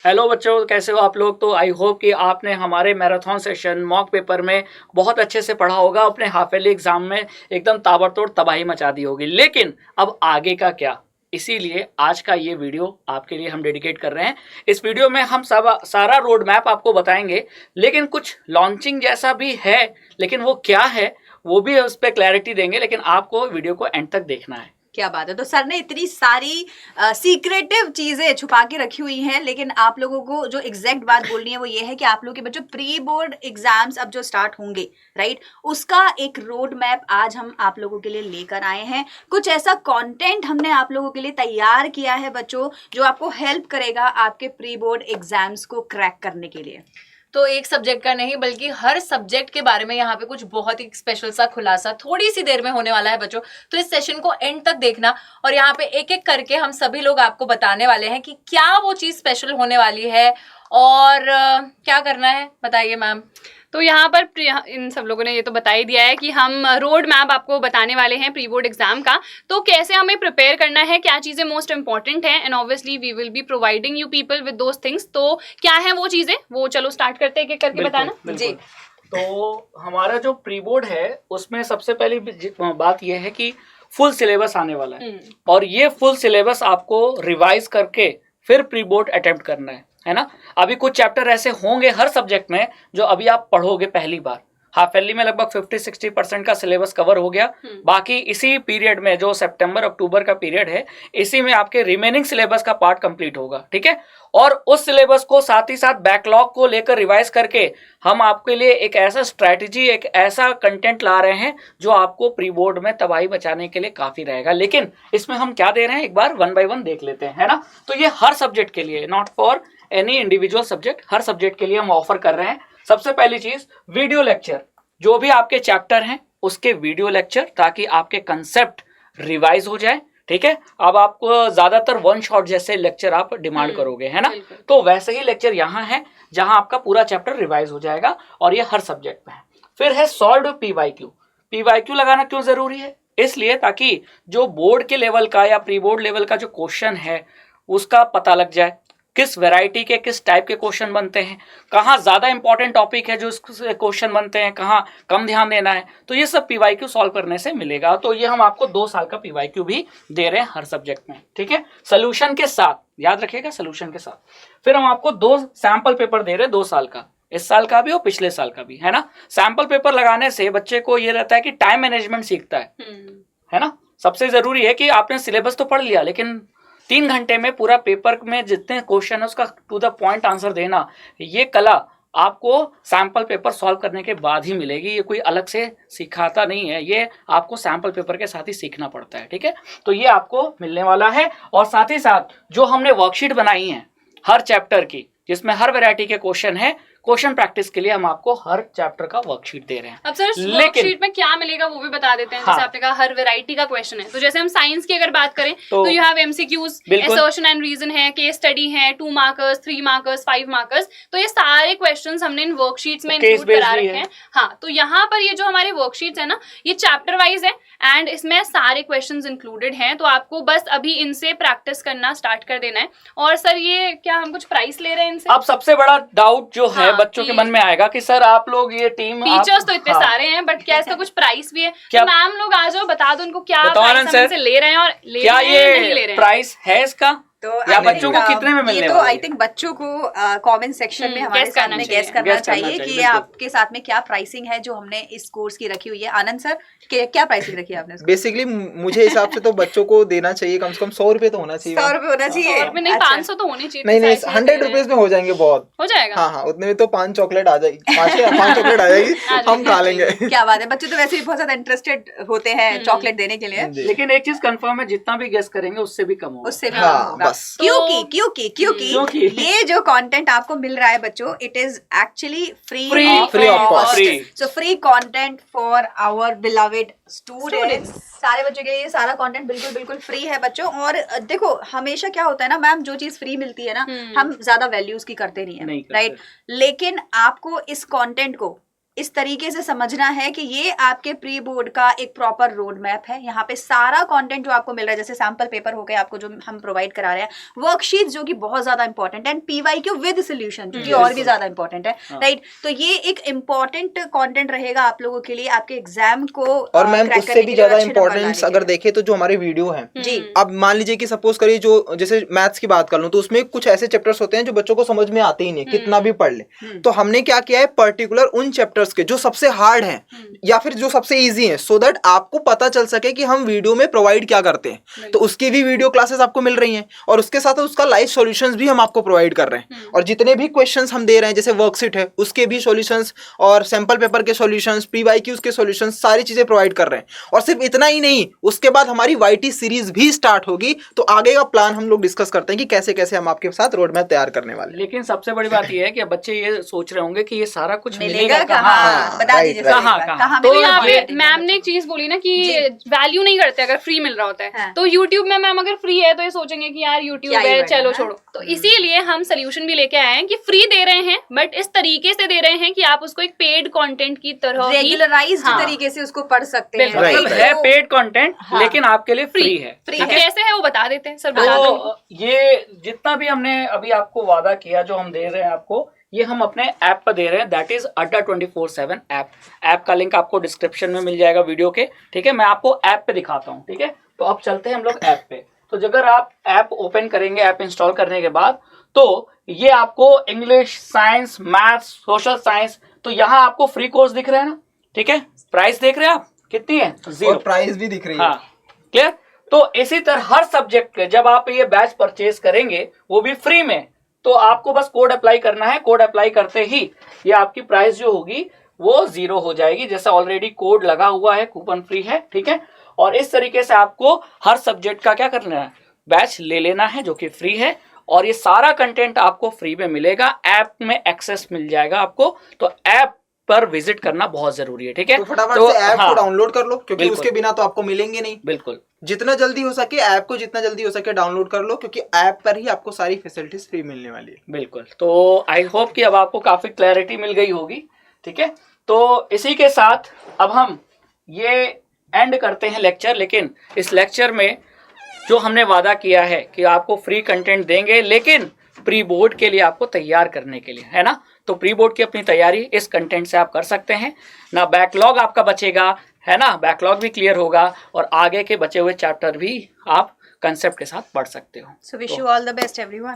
Hello बच्चों, कैसे हो आप लोग। तो आई होप कि आपने हमारे मैराथन सेशन मॉक पेपर में बहुत अच्छे से पढ़ा होगा। अपने हाफ ईयरली एग्जाम में एकदम ताबड़तोड़ तबाही मचा दी होगी। लेकिन अब आगे का क्या, इसीलिए आज का ये वीडियो आपके लिए हम डेडिकेट कर रहे हैं। इस वीडियो में हम सब सारा रोड मैप आपको बताएंगे, लेकिन कुछ लॉन्चिंग जैसा भी है, लेकिन वो क्या है वो भी उस पर क्लैरिटी देंगे। लेकिन आपको वीडियो को एंड तक देखना है। क्या बात है। तो सर ने इतनी सारी सीक्रेटिव चीजें छुपा के रखी हुई हैं, लेकिन आप लोगों को जो एग्जैक्ट बात बोलनी है वो ये है कि आप लोगों के बच्चों प्री बोर्ड एग्जाम्स अब जो स्टार्ट होंगे, राइट, उसका एक रोड मैप आज हम आप लोगों के लिए लेकर आए हैं। कुछ ऐसा कंटेंट हमने आप लोगों के लिए तैयार किया है बच्चों, जो आपको हेल्प करेगा आपके प्री बोर्ड एग्जाम्स को क्रैक करने के लिए। तो एक सब्जेक्ट का नहीं बल्कि हर सब्जेक्ट के बारे में यहाँ पे कुछ बहुत ही स्पेशल सा खुलासा थोड़ी सी देर में होने वाला है बच्चों। तो इस सेशन को एंड तक देखना और यहाँ पे एक एक करके हम सभी लोग आपको बताने वाले हैं कि क्या वो चीज स्पेशल होने वाली है और क्या करना है, बताइए मैम। तो यहाँ पर इन सब लोगों ने ये तो बता ही दिया है कि हम रोड मैप आपको बताने वाले हैं प्री बोर्ड एग्जाम का। तो कैसे हमें प्रिपेयर करना है, क्या चीज़ें मोस्ट इंपॉर्टेंट हैं, and obviously we will be providing you people with those things. तो क्या है वो चीज़ें, वो चलो स्टार्ट करते हैं एक एक करके बताना जी। तो हमारा जो प्री बोर्ड है उसमें सबसे पहली बात यह है कि फुल सिलेबस आने वाला है, और ये फुल सिलेबस आपको रिवाइज करके फिर प्री बोर्ड अटेम्प्ट करना है ना। अभी कुछ चैप्टर ऐसे होंगे हर सब्जेक्ट में जो अभी आप पढ़ोगे पहली बार। हाफ ईयरली में लगभग 50-60% का सिलेबस कवर हो गया। बाकी इसी पीरियड में जो सितंबर अक्टूबर का पीरियड है, इसी में आपके रिमेनिंग सिलेबस का पार्ट कंप्लीट होगा, ठीक है। और उस सिलेबस को साथ ही साथ बैकलॉग को लेकर रिवाइज करके हम आपके लिए एक ऐसा स्ट्रैटेजी, एक ऐसा कंटेंट ला रहे हैं जो आपको प्री बोर्ड में तबाही बचाने के लिए काफी रहेगा। लेकिन इसमें हम क्या दे रहे हैं, एक बार 1 by 1 देख लेते हैं, है ना। तो ये हर सब्जेक्ट के लिए, not for any individual subject, her subject के लिए हम ऑफर कर रहे हैं। सबसे पहली चीज वीडियो लेक्चर, जो भी आपके चैप्टर हैं उसके वीडियो लेक्चर, ताकि आपके कंसेप्ट रिवाइज हो जाए, ठीक है। अब आपको ज्यादातर वन शॉट जैसे लेक्चर आप डिमांड करोगे, है ना। तो वैसे ही लेक्चर यहाँ है जहां आपका पूरा चैप्टर रिवाइज हो जाएगा, और ये हर सब्जेक्ट में है। फिर है सॉल्व पीवाईक्यू। पीवाईक्यू लगाना क्यों जरूरी है, इसलिए ताकि जो बोर्ड के लेवल का या प्री बोर्ड लेवल का जो क्वेश्चन है उसका पता लग जाए, किस वैरायटी के किस टाइप के क्वेश्चन बनते हैं, कहाँ ज्यादा इंपॉर्टेंट टॉपिक है जो क्वेश्चन बनते हैं, कहाँ कम ध्यान देना है। तो ये सब पीवाईक्यू सॉल्व करने से मिलेगा। तो ये हम आपको 2 साल का पीवाईक्यू भी दे रहे हैं हर सब्जेक्ट में, ठीक है, सोल्यूशन के साथ, याद रखिएगा, सोल्यूशन के साथ। फिर हम आपको 2 सैंपल पेपर दे रहे हैं 2 साल का, इस साल का भी और पिछले साल का भी, है ना। सैंपल पेपर लगाने से बच्चे को ये रहता है कि टाइम मैनेजमेंट सीखता है ना। सबसे जरूरी है कि आपने सिलेबस तो पढ़ लिया, लेकिन 3 घंटे में पूरा पेपर में जितने क्वेश्चन है उसका टू द पॉइंट आंसर देना, ये कला आपको सैंपल पेपर सॉल्व करने के बाद ही मिलेगी। ये कोई अलग से सिखाता नहीं है, ये आपको सैंपल पेपर के साथ ही सीखना पड़ता है, ठीक है। तो ये आपको मिलने वाला है। और साथ ही साथ जो हमने वर्कशीट बनाई है हर चैप्टर की, जिसमें हर वैरायटी के क्वेश्चन है, क्वेश्चन प्रैक्टिस के लिए हम आपको हर चैप्टर का वर्कशीट दे रहे हैं। अब सर वर्कशीट में क्या मिलेगा वो भी बता देते हैं। जैसे आपने कहा हर वैरायटी का क्वेश्चन है, तो जैसे हम साइंस की अगर बात करें तो you have MCQs, assertion and reason है, केस स्टडी है, 2 मार्कर्स, 3 मार्कर्स, 5 मार्कर्स। तो ये सारे क्वेश्चंस हमने इन वर्कशीट्स में इंक्लूड करा रखे हैं। हाँ, तो यहाँ पर ये जो हमारे वर्कशीट्स है ना, ये चैप्टर वाइज है एंड इसमें सारे क्वेश्चंस इंक्लूडेड हैं। तो आपको बस अभी इनसे प्रैक्टिस करना स्टार्ट कर देना है। और सर ये क्या हम कुछ प्राइस ले रहे हैं इनसे? अब सबसे बड़ा डाउट जो है बच्चों के मन में आएगा कि सर आप लोग ये टीम फीचर्स तो इतने सारे हैं, बट क्या इसका कुछ प्राइस भी है? तो मैम लोग आ जाओ, बता दो उनको क्या प्राइस हम इनसे ले रहे हैं और क्या ये प्राइस है इसका, तो या बच्चों को कितने में मिलने वाला है? तो आई थिंक बच्चों को कमेंट सेक्शन में हमारे सामने गेस करना चाहिए कि आपके साथ में क्या प्राइसिंग है जो हमने इस कोर्स की रखी हुई है। आनंद सर, क्या प्राइसिंग रखी है आपने? बेसिकली मुझे हिसाब से तो बच्चों को देना चाहिए कम से कम 100 रुपए तो होना चाहिए। 100 रुपए होना चाहिए, नहीं 500 तो होने चाहिए। नहीं 100 रुपीज में हो जाएंगे, बहुत हो जाएगा। हाँ, उतने में तो 5 चॉकलेट आ जाएगी, 5 चॉकलेट आ जाएगी, हम खा लेंगे। क्या बात है, बच्चे तो वैसे भी बहुत ज्यादा इंटरेस्टेड होते हैं चॉकलेट देने के लिए। लेकिन एक चीज कंफर्म है, जितना भी गेस करेंगे उससे भी कम होगा, उससे भी कम होगा। क्योंकि ये जो कंटेंट आपको मिल रहा है बच्चों, it is actually free of cost. So free content for our beloved students. सारे बच्चों के लिए सारा कंटेंट बिल्कुल फ्री है बच्चों। और देखो, हमेशा क्या होता है ना मैम, जो चीज फ्री मिलती है ना, हम ज्यादा वैल्यूज की करते नहीं है, राइट। लेकिन आपको इस कंटेंट को इस तरीके से समझना है कि ये आपके प्री बोर्ड का एक प्रॉपर रोड मैप है। यहाँ पे सारा कंटेंट जो आपको मिल रहा है, जैसे सैंपल पेपर हो गए आपको जो हम प्रोवाइड करा रहे हैं, वर्कशीट जो कि बहुत ज्यादा इंपॉर्टेंट है, एंड पीवाईक्यू विद सोल्यूशन जो कि और भी ज्यादा इंपॉर्टेंट है, राइट। तो ये एक इंपॉर्टेंट कंटेंट रहेगा आप लोगों के लिए आपके एग्जाम को। और मैम उससे भी ज्यादा इंपॉर्टेंस अगर देखें तो जो हमारे वीडियो हैं जी, अब मान लीजिए कि सपोज करिए जो जैसे मैथ्स की बात कर लूं तो उसमें कुछ ऐसे चैप्टर्स होते हैं जो बच्चों को समझ में आते ही नहीं, कितना भी पढ़ ले। तो हमने क्या किया है, पर्टिकुलर उन चैप्टर्स के जो सबसे हार्ड हैं या फिर जो सबसे इजी हैं, सो दैट आपको पता चल सके कि हम वीडियो में प्रोवाइड क्या करते हैं। तो उसकी भी वीडियो क्लासेस आपको मिल रही हैं और उसके साथ उसका लाइव सॉल्यूशंस भी हम आपको प्रोवाइड कर रहे हैं। और जितने भी क्वेश्चंस हम दे रहे हैं, जैसे वर्कशीट है उसके भी सॉल्यूशंस और सैंपल पेपर के सॉल्यूशंस, पीवाईक्यूज के सॉल्यूशंस, सारी चीजें प्रोवाइड कर रहे हैं। और सिर्फ इतना ही नहीं, उसके बाद हमारी वाईटी सीरीज भी स्टार्ट होगी। तो आगे का प्लान हम लोग डिस्कस करते हैं कि कैसे कैसे हम आपके साथ रोड मैप तैयार करने वाले। लेकिन सबसे बड़ी बात यह है कि बच्चे ये सोच रहे होंगे कि ये सारा कुछ मिलेगा कहाँ? कहाँ, बता दीजिए सर, कहाँ? एक बार, कहाँ? कहाँ तो मिलेगा? यहाँ पे ये- मैम ने एक चीज बोली ना कि वैल्यू नहीं करते अगर फ्री मिल रहा होता है। हाँ। तो यूट्यूब में मैम अगर फ्री है तो ये सोचेंगे कि यार यूट्यूब क्या ही है, बढ़िया, चलो हाँ। छोड़ो। तो इसीलिए हम सोल्यूशन भी लेके आए हैं कि फ्री दे रहे हैं बट इस तरीके से दे रहे हैं कि आप उसको एक पेड कंटेंट की तरह ही रेगुलराइज्ड हाँ। तरीके से उसको पढ़ सकते हैं। बिल्कुल। मतलब Right, है पेड कंटेंट, लेकिन आपके लिए फ्री है। फ्री अब है। कैसे है वो बता देते हैं सर, बता दो। तो ये जितना भी हमने अभी आपको वादा किया, जो हम दे रहे हैं आपको, ये हम अपने ऐप पर दे रहे हैं, दैट इज अड्डा 24/7 ऐप। ऐप का लिंक आपको डिस्क्रिप्शन में मिल जाएगा वीडियो के, ठीक है। मैं आपको ऐप पे दिखाता हूँ, ठीक है। तो अब चलते हैं हम लोग ऐप पे। तो अगर आप ऐप ओपन करेंगे, ऐप इंस्टॉल करने के बाद, तो ये आपको English, science, maths, social science, तो यहाँ आपको फ्री कोर्स दिख रहे हैं ना, ठीक है। प्राइस देख रहे हैं आप कितनी है? और 0। प्राइस भी दिख रही है। हाँ, क्लियर। तो इसी तरह हर सब्जेक्ट के जब आप ये बैच परचेज करेंगे, वो भी फ्री में, तो आपको बस कोड अप्लाई करना है। कोड अप्लाई करते ही ये आपकी प्राइस जो होगी वो 0 हो जाएगी, जैसे ऑलरेडी कोड लगा हुआ है, कूपन फ्री है, ठीक है। और इस तरीके से आपको हर सब्जेक्ट का क्या करना है, बैच ले लेना है जो कि फ्री है। और ये सारा कंटेंट आपको फ्री में मिलेगा, ऐप में एक्सेस मिल जाएगा आपको। तो ऐप पर विजिट करना बहुत जरूरी है, ठीक है। तो फटाफट से ऐप को डाउनलोड कर लो, क्योंकि बिल्कुल। उसके बिना तो आपको मिलेंगे नहीं। बिल्कुल जितना जल्दी हो सके ऐप को जितना जल्दी हो सके डाउनलोड कर लो, क्योंकि ऐप पर ही आपको सारी फैसिलिटीज फ्री मिलने वाली है। बिल्कुल। तो आई होप कि अब आपको काफी क्लैरिटी मिल गई होगी, ठीक है। तो इसी के साथ अब हम ये एंड करते हैं लेक्चर। लेकिन इस लेक्चर में जो हमने वादा किया है कि आपको फ्री कंटेंट देंगे, लेकिन प्री बोर्ड के लिए आपको तैयार करने के लिए, है ना। तो प्री बोर्ड की अपनी तैयारी इस कंटेंट से आप कर सकते हैं ना। बैकलॉग आपका बचेगा, है ना, बैकलॉग भी क्लियर होगा और आगे के बचे हुए चैप्टर भी आप कंसेप्ट के साथ पढ़ सकते हो। So wish you all the best everyone.